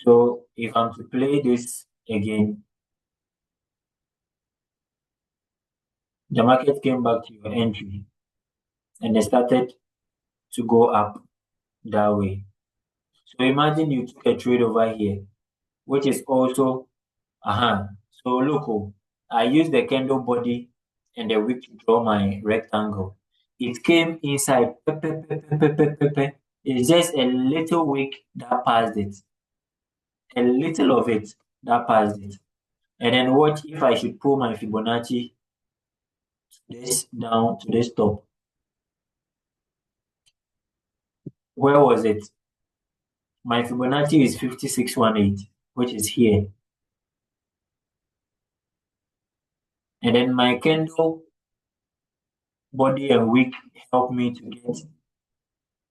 So if I'm to play this again, the market came back to your entry and they started to go up that way. So imagine you took a trade over here, which is also, so look, I used the candle body and the wick to draw my rectangle. It came inside, it's just a little wick that passed it, a little of it that passed it. And then watch if I should pull my Fibonacci this down to this top. Where was it? My Fibonacci is 5618, which is here. And then my candle body and wick help me to get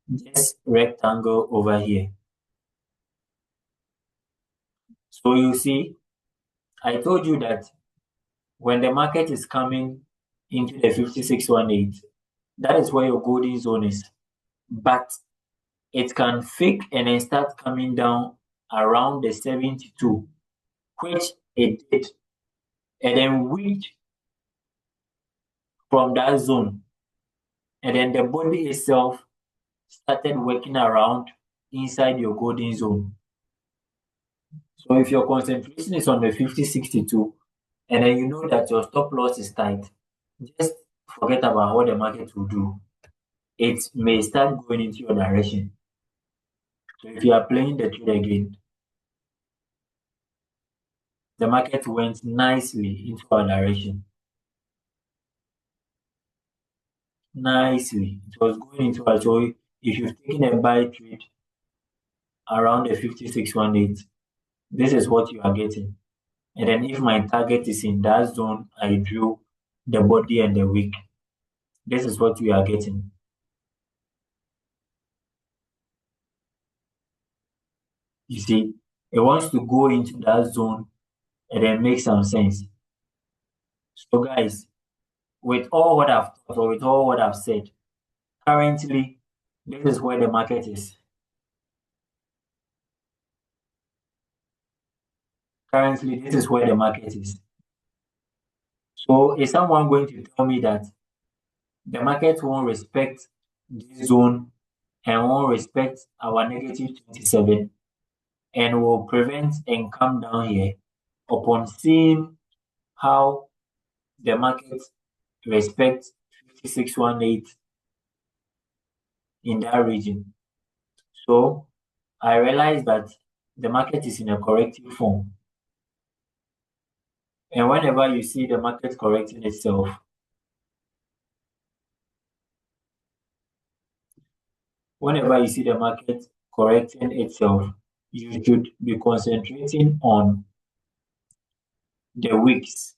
this rectangle over here. So you see, I told you that when the market is coming into the 5618, that is where your golden zone is. But it can fake and then start coming down around the 72, which it did, and then reach from that zone. And then the body itself started working around inside your golden zone. So if your concentration is on the 5062 and then you know that your stop loss is tight, just forget about what the market will do. It may start going into your direction. So if you are playing the trade again, the market went nicely into our direction. Nicely. It was going into our, so if you've taken a buy trade around the 5618, this is what you are getting. And then if my target is in that zone, I drew the body and the wick. This is what we are getting. You see, it wants to go into that zone and then make some sense. So guys, with all what I've taught or with all what I've said, currently, this is where the market is. Currently, this is where the market is. So is someone going to tell me that the market won't respect this zone and won't respect our negative 27 and will prevent and come down here upon seeing how the market respects 5618 in that region? So I realized that the market is in a corrective form. And whenever you see the market correcting itself, whenever you see the market correcting itself, you should be concentrating on the wicks.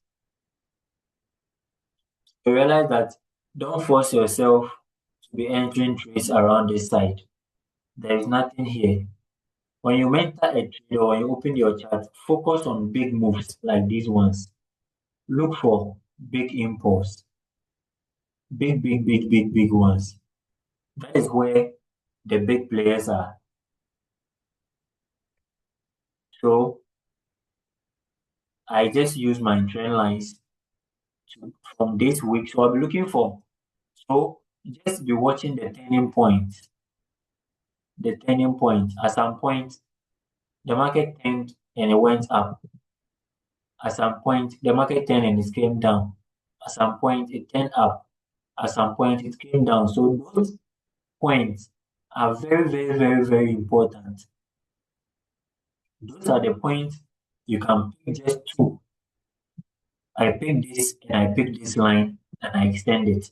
You realize that don't force yourself to be entering trades around this side. There is nothing here. When you enter a trade or when you open your chart, focus on big moves like these ones. Look for big impulse, big ones. That is where the big players are. So I just use my trend lines from this week. So I'll be looking for. So just be watching the turning point. The turning point. At some point, the market turned and it went up. At some point, the market turned and it came down. At some point, it turned up. At some point, it came down. So those points are very important. Those are the points you can pick just two. I pick this and I pick this line and I extend it.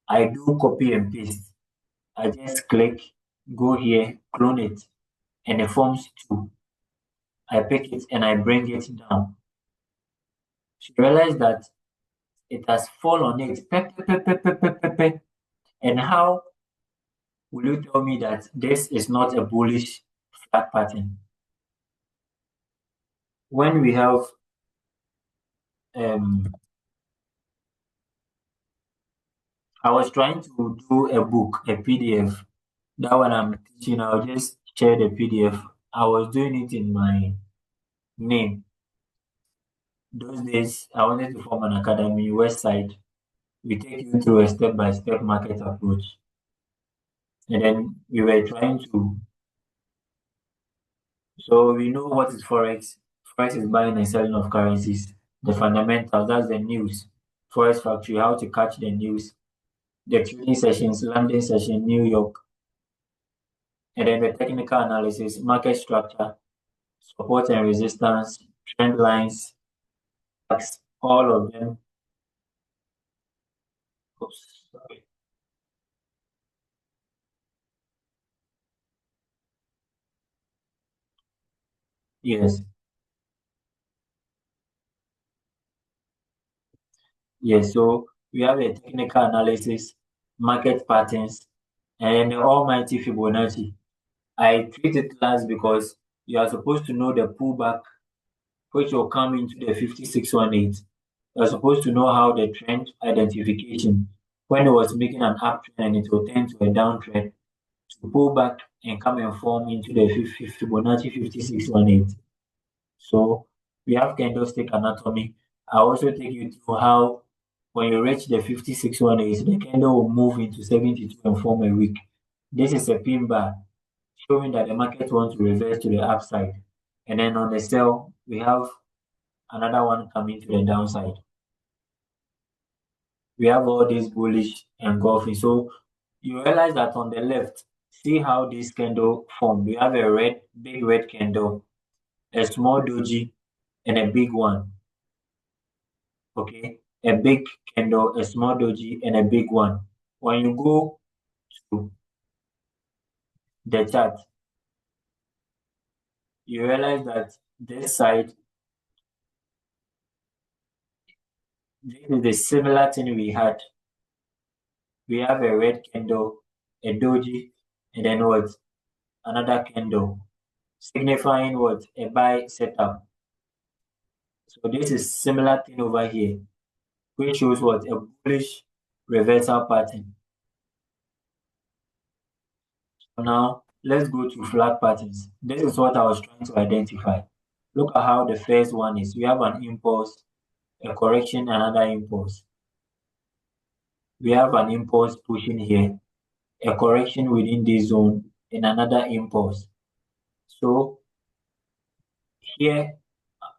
I do copy and paste. I just click, go here, clone it, and it forms two. I pick it and I bring it down. So you realize that it has fallen on it. And how will you tell me that this is not a bullish flat pattern? When we have I was trying to do a book, a PDF. That one I'm teaching, I'll just share the PDF. I was doing it in my name. Those days, I wanted to form an academy, website. We take you through a step-by-step market approach. And then we were trying to, so we know what is Forex. Forex is buying and selling of currencies. The fundamentals, that's the news. Forex factory, how to catch the news. The trading sessions, London session, New York. And then the technical analysis, market structure, support and resistance, trend lines, all of them. Oops, sorry. Yes, yes. So we have a technical analysis, market patterns, and the almighty Fibonacci. I treat it last because you are supposed to know the pullback which will come into the 5618. You're supposed to know how the trend identification, when it was making an uptrend and it will turn to a downtrend, to pull back and come and form into the Fibonacci 5618. So we have candlestick anatomy. I also take you through how when you reach the 5618, the candle will move into 72 and form a wick. This is a pin bar showing that the market wants to reverse to the upside. And then on the sell, we have another one coming to the downside. We have all this bullish engulfing. So you realize that on the left, see how this candle formed. We have a big red candle, a small doji, and a big one. Okay, a big candle, a small doji, and a big one. When you go to the chart, you realize that this side, this is a similar thing we had. We have a red candle, a doji, and then what? Another candle, signifying what? A buy setup. So this is similar thing over here, which shows what? A bullish reversal pattern. So now let's go to flag patterns. This is what I was trying to identify. Look at how the first one is. We have an impulse, a correction, another impulse. We have an impulse pushing here, a correction within this zone, and another impulse. So here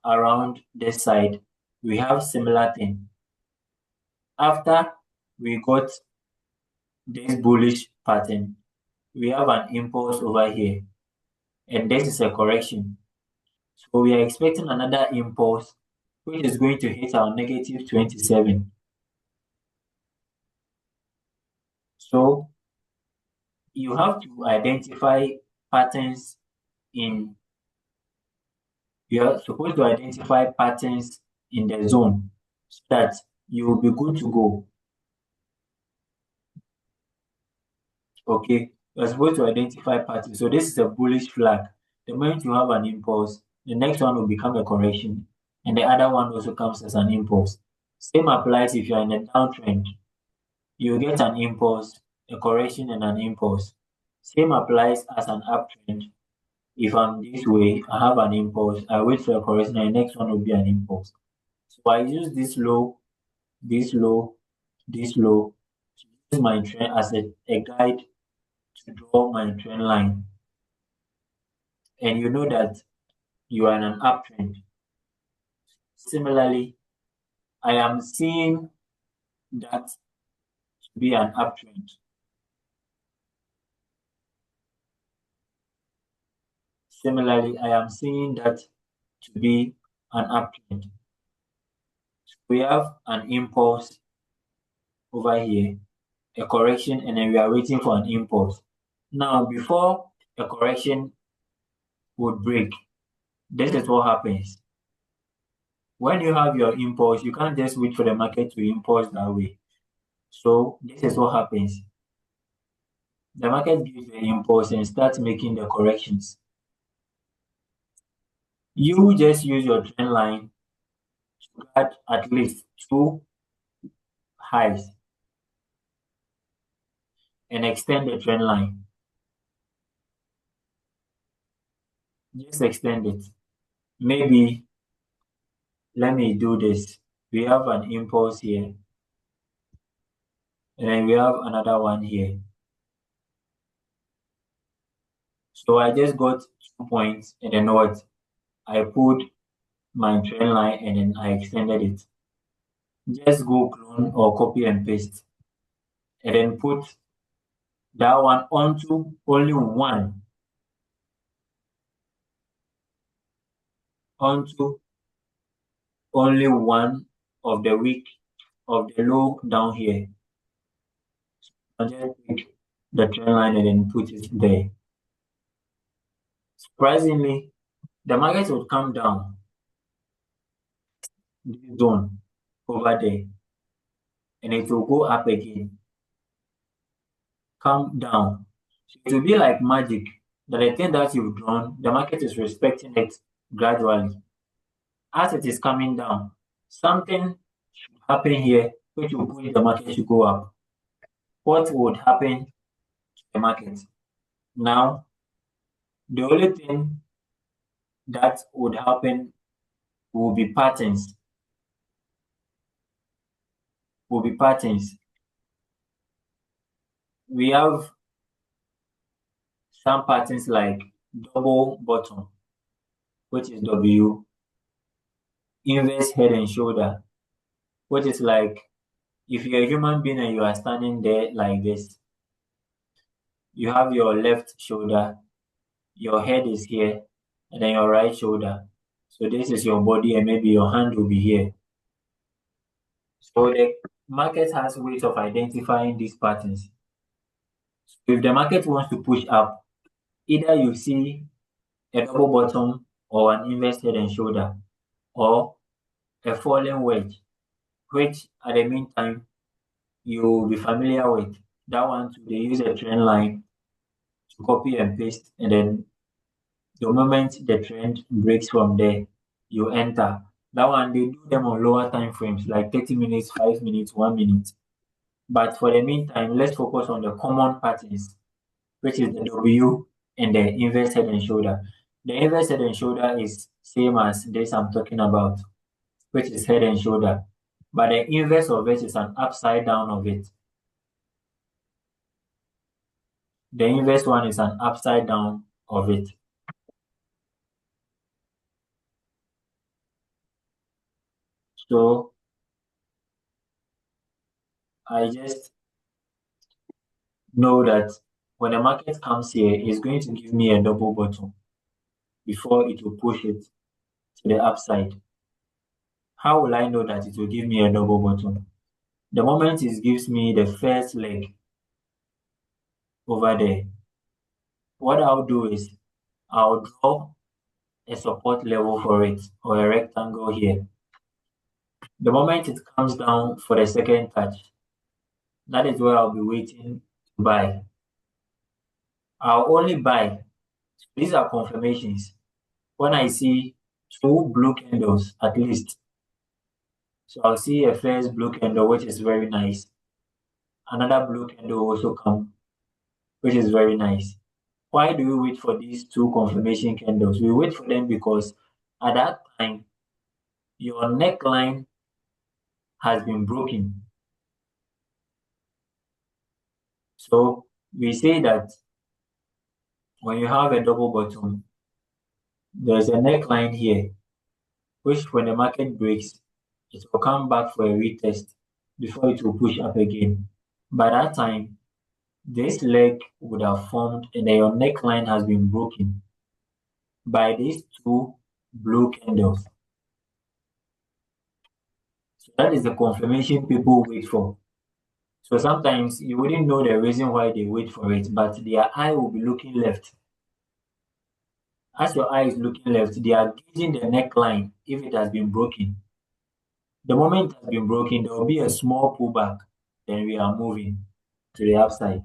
around this side, we have similar thing. After we got this bullish pattern, we have an impulse over here, and this is a correction. So we are expecting another impulse, which is going to hit our negative 27. So you have to identify patterns in, you are supposed to identify patterns in the zone so that you will be good to go. Okay, you're supposed to identify patterns. So this is a bullish flag. The moment you have an impulse, the next one will become a correction, and the other one also comes as an impulse. Same applies if you're in a downtrend. You get an impulse, a correction, and an impulse. Same applies as an uptrend. If I'm this way, I have an impulse. I wait for a correction, and the next one will be an impulse. So I use this low, this low, this low to use my trend as a guide to draw my trend line. And you know that you are in an uptrend. Similarly, I am seeing that to be an uptrend. Similarly, I am seeing that to be an uptrend. We have an impulse over here, a correction, and then we are waiting for an impulse. Now, before a correction would break, this is what happens. When you have your impulse, you can't just wait for the market to impulse that way. So this is what happens. The market gives the impulse and starts making the corrections. You just use your trend line to cut at least two highs and extend the trend line. just extend it. Maybe let me do this. We have an impulse here, and then we have another one here. So I just got 2 points, and then what? I put my trend line and then I extended it. Just go clone or copy and paste, and then put that one onto only one of the week of the low down here. I just pick the trend line and then put it there. Surprisingly, the market would come down this zone over there and it will go up again, come down. So it will be like magic that the thing that you've drawn, the market is respecting it gradually. As it is coming down, something should happen here which will push the market to go up. What would happen to the market? Now, the only thing that would happen will be patterns. Will be patterns. We have some patterns like double bottom, which is W, inverse head and shoulder, which is like if you're a human being and you are standing there like this, you have your left shoulder, your head is here, and then your right shoulder. So this is your body, and maybe your hand will be here. So the market has ways of identifying these patterns. So if the market wants to push up, either you see a double bottom or an inverse head and shoulder, or a falling wedge, which at the meantime you'll be familiar with. That one too, they use a trend line to copy and paste, and then the moment the trend breaks from there, you enter. That one they do them on lower time frames, like 30 minutes, 5 minutes, 1 minute. But for the meantime, let's focus on the common patterns, which is the W and the inverse head and shoulder. The inverse head and shoulder is same as this I'm talking about, which is head and shoulder. But the inverse of it is an upside down of it. The inverse one is an upside down of it. So I just know that when the market comes here, it's going to give me a double bottom before it will push it to the upside. How will I know that it will give me a double bottom? The moment it gives me the first leg over there, what I'll do is I'll draw a support level for it or a rectangle here. The moment it comes down for the second touch, that is where I'll be waiting to buy. I'll only buy. These are confirmations. When I see two blue candles at least, so I'll see a first blue candle, which is very nice. Another blue candle also come, which is very nice. Why do we wait for these two confirmation candles? We wait for them because at that time, your neckline has been broken. So we say that when you have a double bottom, there's a neckline here, which when the market breaks, it will come back for a retest before it will push up again. By that time, this leg would have formed and then your neckline has been broken by these two blue candles. So that is the confirmation people wait for. So sometimes you wouldn't know the reason why they wait for it, but their eye will be looking left. As your eye is looking left, they are gauging the neckline if it has been broken. The moment it has been broken, there will be a small pullback, then we are moving to the upside.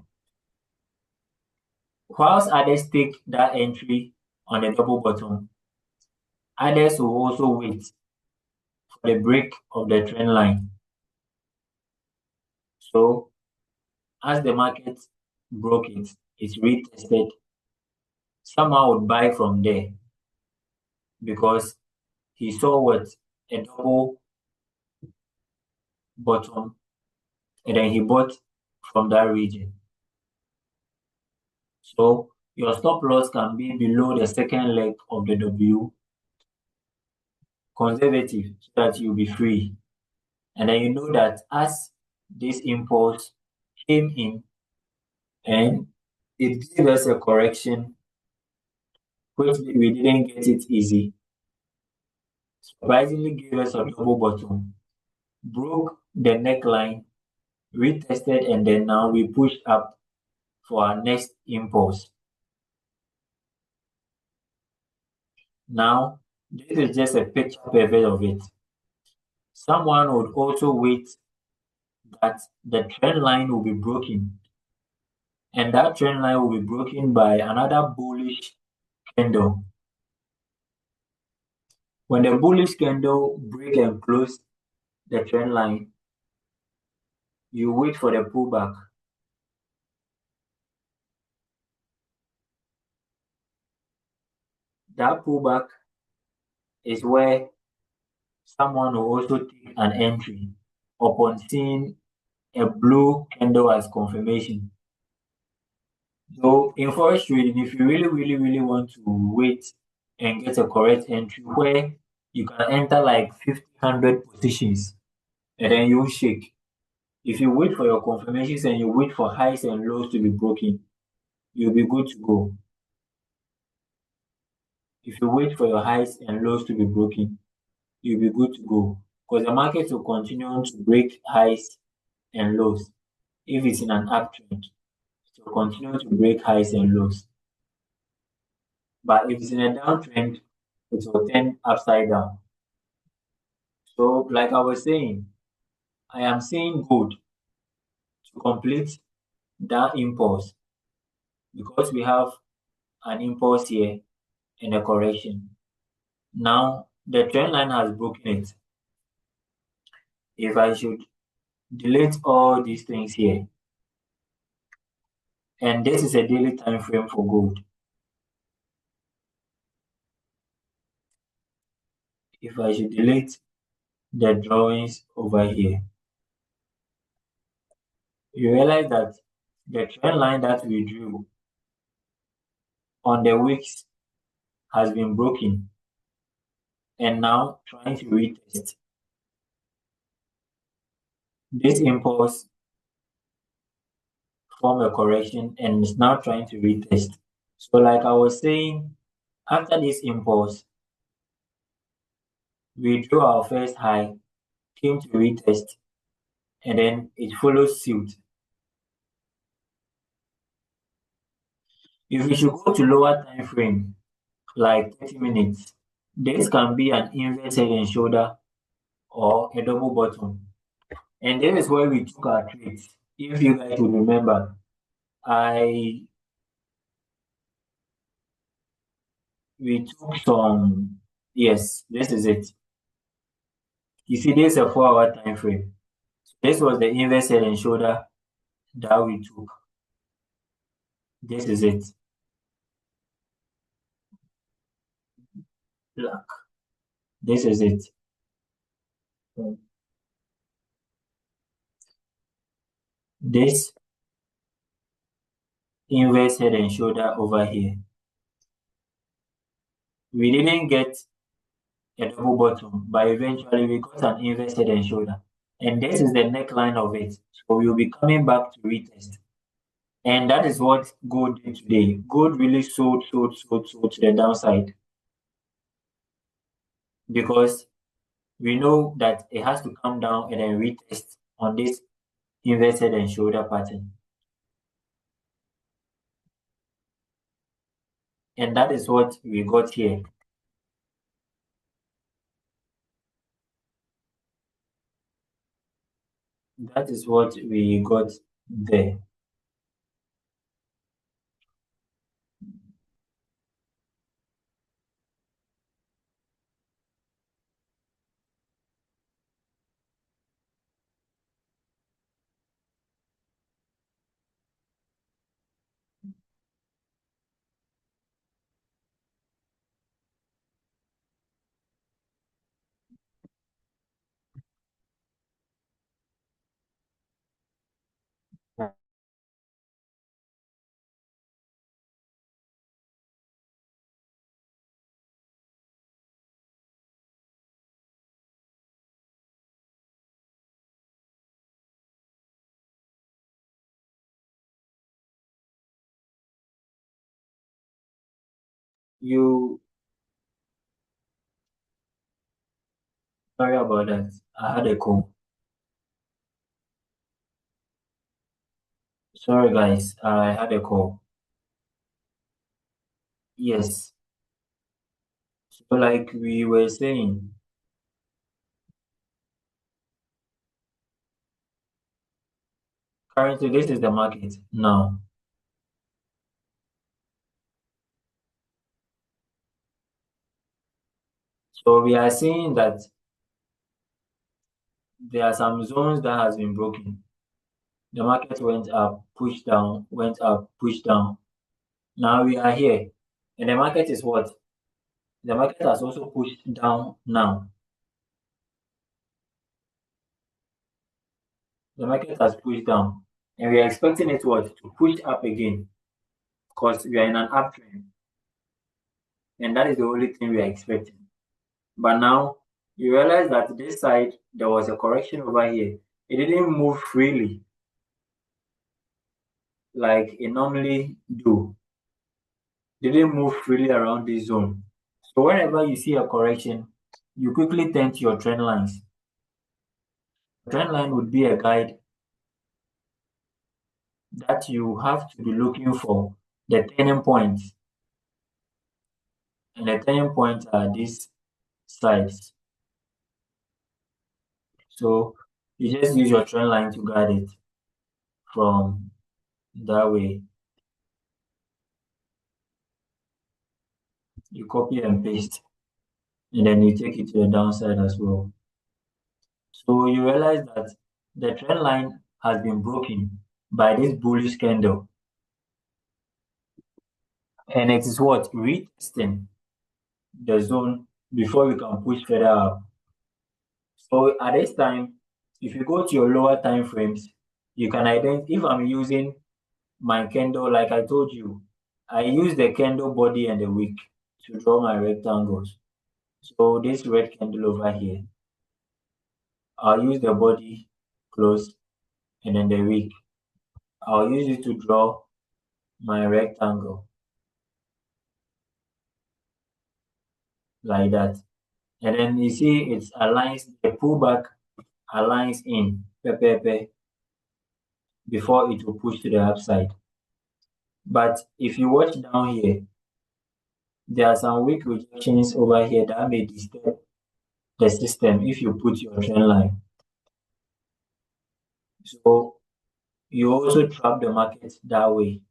Whilst others take that entry on the double bottom, others will also wait for the break of the trend line. So as the market broke it, it's retested. Someone would buy from there. because he saw what? A double bottom, and then he bought from that region. So your stop loss can be below the second leg of the W, conservative, so that you'll be free. And then you know that as this impulse came in and it gave us a correction, which we didn't get it easy, surprisingly gave us a double bottom, broke the neckline, retested, and then now we pushed up for our next impulse. Now, this is just a picture perfect of it. Someone would also wait that the trend line will be broken, and that trend line will be broken by another bullish candle. When the bullish candle break and close the trend line, you wait for the pullback. That pullback is where someone will also take an entry upon seeing a blue candle as confirmation. So in forex trading, if you really want to wait and get a correct entry where you can enter like 50, 100 positions and then you shake. If you wait for your confirmations and you wait for highs and lows to be broken, you'll be good to go. If you wait for your highs and lows to be broken, you'll be good to go. Because the market will continue to break highs and lows. If it's in an uptrend, it will continue to break highs and lows. But if it's in a downtrend, it will turn upside down. So, like I was saying, I am seeing gold to complete that impulse because we have an impulse here and a correction. Now, the trend line has broken it. If I should delete all these things here, and this is a daily time frame for gold. If I should delete the drawings over here, you realize that the trend line that we drew on the wicks has been broken and now trying to retest. This impulse form a correction and is now trying to retest. So like I was saying, after this impulse, we drew our first high, came to retest, and then it follows suit. If we should go to lower time frame, like 30 minutes, this can be an inverse head and shoulder or a double bottom. And this is where we took our trades. If you guys will remember, I we took some, yes, this is it. You see, this is a 4 hour time frame. This was the inverse head and shoulder that we took. This is it. Black. This is it. This inverse head and shoulder over here. We didn't get a double bottom, but eventually we got an inverse head and shoulder. And this is the neckline of it. So we'll be coming back to retest. And that is what gold did today. Gold really sold to the downside because we know that it has to come down and then retest on this inverse head and shoulder pattern. And that is what we got here. That is what we got there. You, sorry about that. I had a call. Sorry, guys. I had a call. Yes. So, like we were saying, currently this is the market now. So we are seeing that there are some zones that has been broken. The market went up, pushed down, went up, pushed down. Now we are here. And the market is what? The market has also pushed down now. The market has pushed down. And we are expecting it what? To push up again. Because we are in an uptrend. And that is the only thing we are expecting. But now you realize that this side there was a correction over here. It didn't move freely like it normally do. It didn't move freely around this zone. So whenever you see a correction, you quickly turn to your trend lines. Trend line would be a guide that you have to be looking for the turning points. And the turning points are these sides. So you just use your trend line to guide it from that way. You copy and paste, and then you take it to the downside as well. So you realize that the trend line has been broken by this bullish candle, and it is what retesting the zone before we can push further up. So at this time, if you go to your lower time frames, you can identify if I'm using my candle like I told you. I use the candle body and the wick to draw my rectangles. So this red candle over here, I'll use the body close and then the wick. I'll use it to draw my rectangle like that. And then you see it aligns, the pullback aligns in pepe before it will push to the upside. But if you watch down here, there are some weak rejections over here that may disturb the system if you put your trend line. So you also trap the market that way.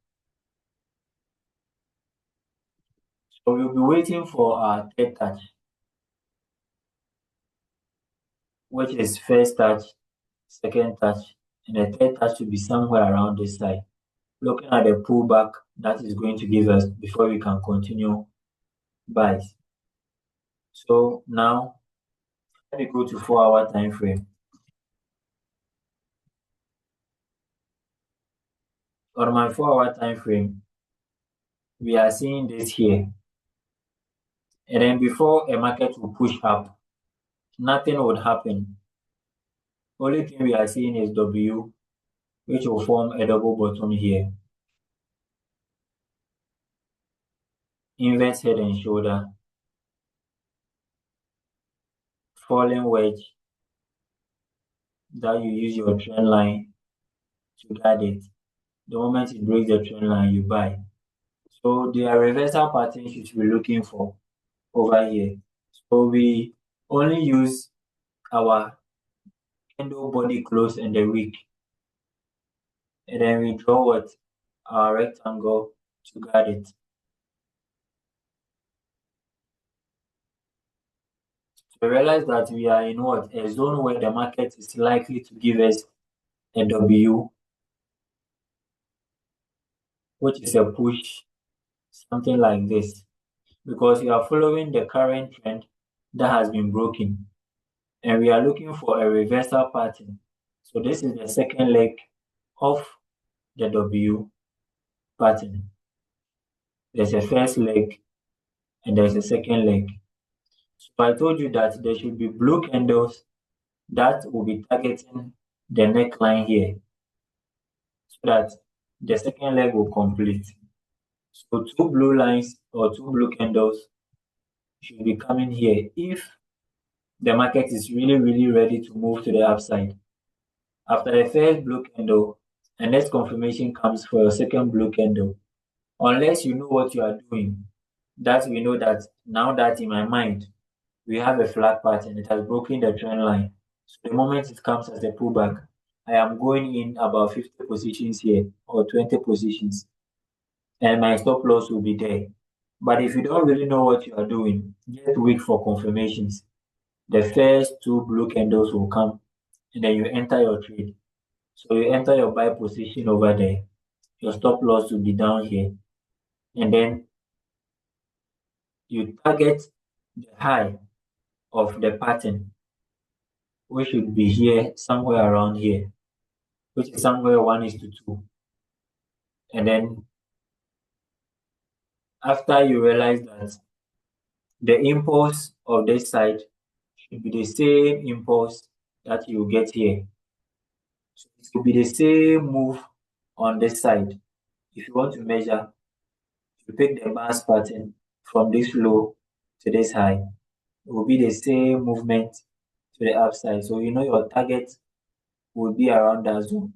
So we'll be waiting for our third touch, which is first touch, second touch, and the third touch will be somewhere around this side. Looking at the pullback that is going to give us before we can continue buys. So now let me go to 4 hour time frame. On my 4 hour time frame, we are seeing this here. And then before a market will push up, nothing would happen. Only thing we are seeing is W, which will form a double bottom here. Inverse head and shoulder, falling wedge that you use your trend line to guide it. The moment it breaks the trend line, you buy. So there are reversal patterns you should be looking for over here. So we only use our candle body close and the wick, and then we draw what our rectangle to guide it. So realize that we are in what a zone where the market is likely to give us a W, which is a push, something like this, because we are following the current trend that has been broken, and we are looking for a reversal pattern. So this is the second leg of the W pattern. There's a first leg and there's a second leg. So I told you that there should be blue candles that will be targeting the neckline here so that the second leg will complete. So two blue lines or two blue candles should be coming here if the market is really, really ready to move to the upside. After the first blue candle, the next confirmation comes for your second blue candle. Unless you know what you are doing, that we know that now that in my mind we have a flat pattern, it has broken the trend line. So the moment it comes as a pullback, I am going in about 50 positions here or 20 positions, and my stop loss will be there. But if you don't really know what you are doing, just wait for confirmations. The first two blue candles will come, and then you enter your trade. So you enter your buy position over there. Your stop loss will be down here, and then you target the high of the pattern, which should be here, somewhere around here, which is somewhere 1 is to 2. And then after you realize that the impulse of this side should be the same impulse that you get here. So it will be the same move on this side. If you want to measure, you pick the mass pattern from this low to this high. It will be the same movement to the upside. So you know your target will be around that zone.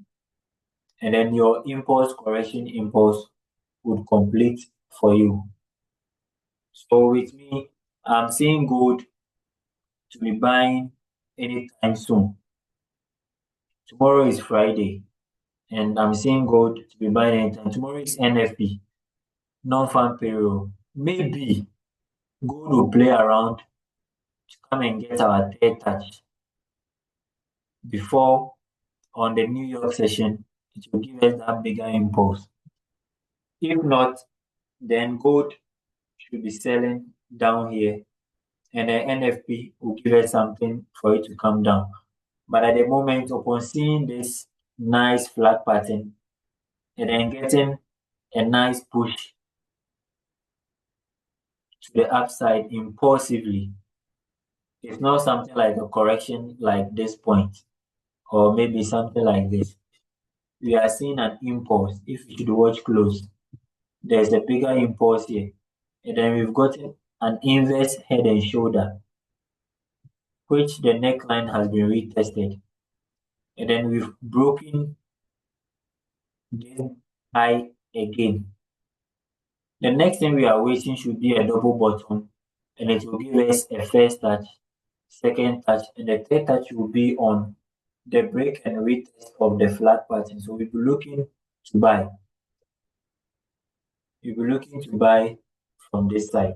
And then your impulse correction impulse would complete for you. So with me, I'm seeing gold to be buying anytime soon. Tomorrow is Friday, and I'm seeing gold to be buying anytime. Tomorrow is NFP, non-farm payroll. Maybe gold will play around to come and get our third touch before on the New York session, it will give us that bigger impulse. If not, then gold should be selling down here, and the NFP will give us something for it to come down. But at the moment, upon seeing this nice flat pattern and then getting a nice push to the upside impulsively, it's not something like a correction like this point, or maybe something like this. We are seeing an impulse. If you should watch close, there's a bigger impulse here. And then we've got an inverse head and shoulder, which the neckline has been retested. And then we've broken this high again. The next thing we are waiting should be a double bottom, and it will give us a first touch, second touch, and the third touch will be on the break and retest of the flat pattern. So we'll be looking to buy. We'll be looking to buy from this side.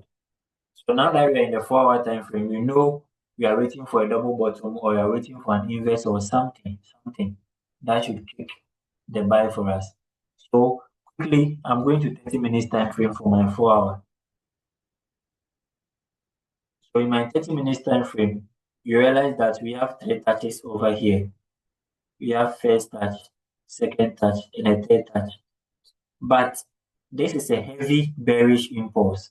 So now that we are in the 4 hour time frame, we know we are waiting for a double bottom or we are waiting for an inverse or something that should kick the buy for us. So quickly, I'm going to 30 minutes time frame for my 4 hour. So in my 30 minutes time frame, you realize that we have three touches over here. We have first touch, second touch, and a third touch. But this is a heavy bearish impulse.